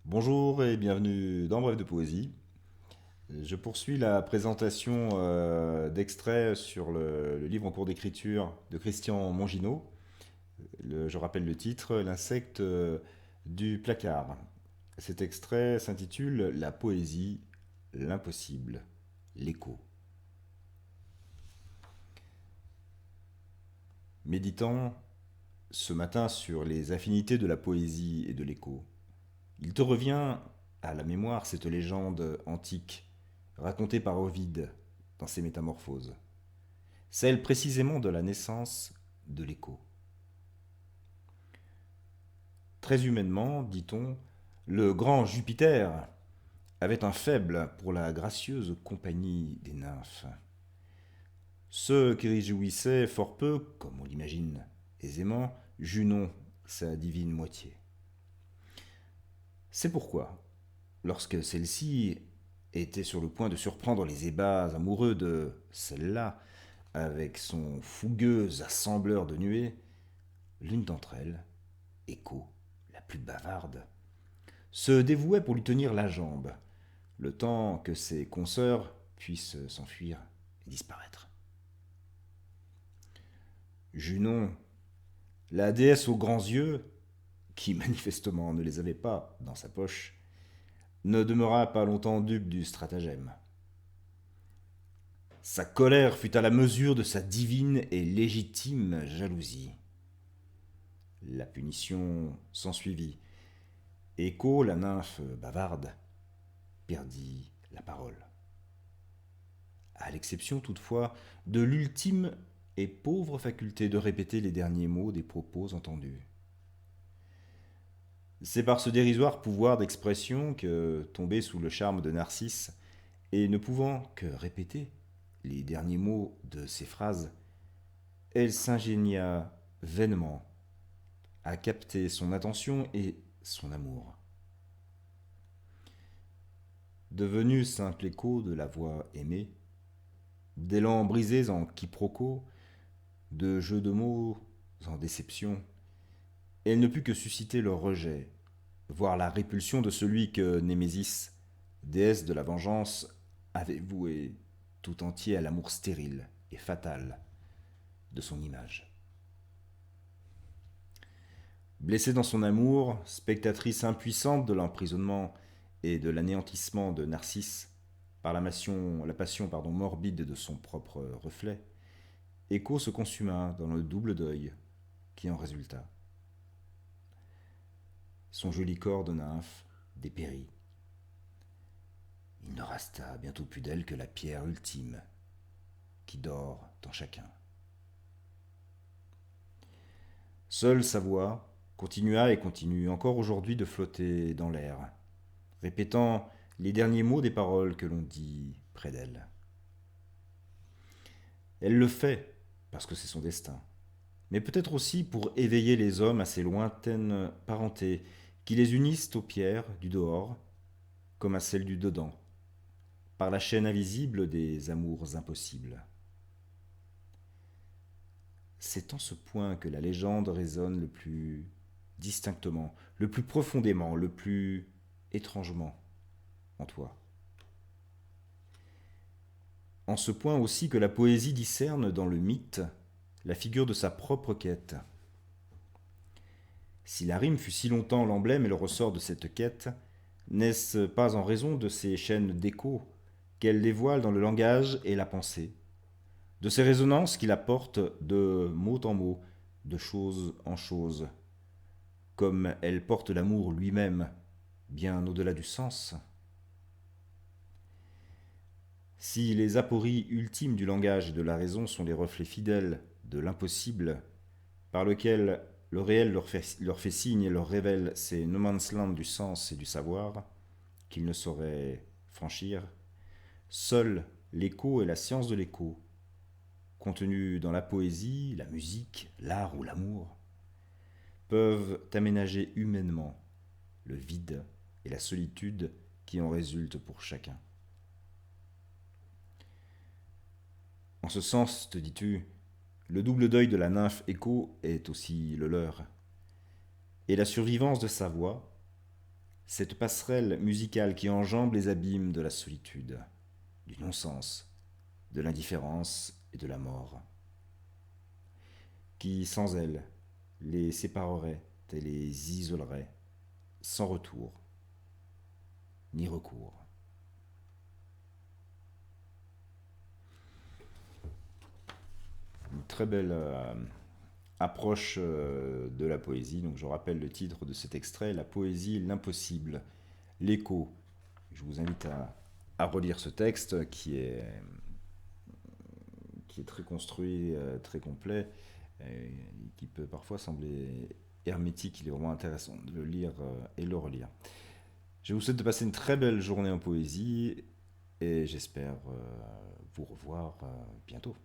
Bonjour et bienvenue dans Bref de Poésie. Je poursuis la présentation d'extraits sur le livre en cours d'écriture de Christian Mongineau. Je rappelle le titre, L'insecte du placard. Cet extrait s'intitule La poésie, l'impossible, l'écho. Méditant ce matin sur les affinités de la poésie et de l'écho, il te revient à la mémoire cette légende antique racontée par Ovide dans ses Métamorphoses, celle précisément de la naissance de l'écho. Très humainement, dit-on, le grand Jupiter avait un faible pour la gracieuse compagnie des nymphes, ce qui réjouissait fort peu, comme on l'imagine aisément, Junon, sa divine moitié. C'est pourquoi, lorsque celle-ci était sur le point de surprendre les ébats amoureux de celle-là, avec son fougueux assembleur de nuées, l'une d'entre elles, Écho, la plus bavarde, se dévouait pour lui tenir la jambe, le temps que ses consoeurs puissent s'enfuir et disparaître. Junon, la déesse aux grands yeux, qui manifestement ne les avait pas dans sa poche, ne demeura pas longtemps dupe du stratagème. Sa colère fut à la mesure de sa divine et légitime jalousie. La punition s'ensuivit. Écho, la nymphe bavarde, perdit la parole. À l'exception toutefois de l'ultime et pauvre faculté de répéter les derniers mots des propos entendus. C'est par ce dérisoire pouvoir d'expression que, tombée sous le charme de Narcisse, et ne pouvant que répéter les derniers mots de ces phrases, elle s'ingénia vainement à capter son attention et son amour. Devenu simple écho de la voix aimée, d'élan brisés en quiproquos, de jeux de mots en déception, elle ne put que susciter le rejet, voire la répulsion de celui que Némésis, déesse de la vengeance, avait voué tout entier à l'amour stérile et fatal de son image. Blessée dans son amour, spectatrice impuissante de l'emprisonnement et de l'anéantissement de Narcisse par la passion morbide de son propre reflet, Écho se consuma dans le double deuil qui en résulta. Son joli corps de nymphe dépérit. Il ne resta bientôt plus d'elle que la pierre ultime qui dort en chacun. Seule sa voix continua et continue encore aujourd'hui de flotter dans l'air, répétant les derniers mots des paroles que l'on dit près d'elle. Elle le fait parce que c'est son destin, mais peut-être aussi pour éveiller les hommes à ces lointaines parentés qui les unissent aux pierres du dehors comme à celles du dedans, par la chaîne invisible des amours impossibles. C'est en ce point que la légende résonne le plus distinctement, le plus profondément, le plus étrangement en toi. En ce point aussi que la poésie discerne dans le mythe la figure de sa propre quête. Si la rime fut si longtemps l'emblème et le ressort de cette quête, n'est-ce pas en raison de ces chaînes d'écho qu'elle dévoile dans le langage et la pensée, de ces résonances qui la portent de mot en mot, de chose en chose, comme elle porte l'amour lui-même, bien au-delà du sens. Si les apories ultimes du langage et de la raison sont les reflets fidèles de l'impossible, par lequel le réel leur fait signe et leur révèle ces no man's land du sens et du savoir, qu'ils ne sauraient franchir, seul l'écho et la science de l'écho, contenus dans la poésie, la musique, l'art ou l'amour, peuvent aménager humainement le vide et la solitude qui en résultent pour chacun. En ce sens, te dis-tu, le double deuil de la nymphe Écho est aussi le leur. Et la survivance de sa voix, cette passerelle musicale qui enjambe les abîmes de la solitude, du non-sens, de l'indifférence et de la mort, qui, sans elle, les séparerait et les isolerait, sans retour ni recours. Une très belle approche de la poésie. Donc je rappelle le titre de cet extrait, La poésie, l'impossible, l'écho. Je vous invite à relire ce texte qui est très construit, très complet, et qui peut parfois sembler hermétique. Il est vraiment intéressant de le lire et le relire. Je vous souhaite de passer une très belle journée en poésie et j'espère vous revoir bientôt.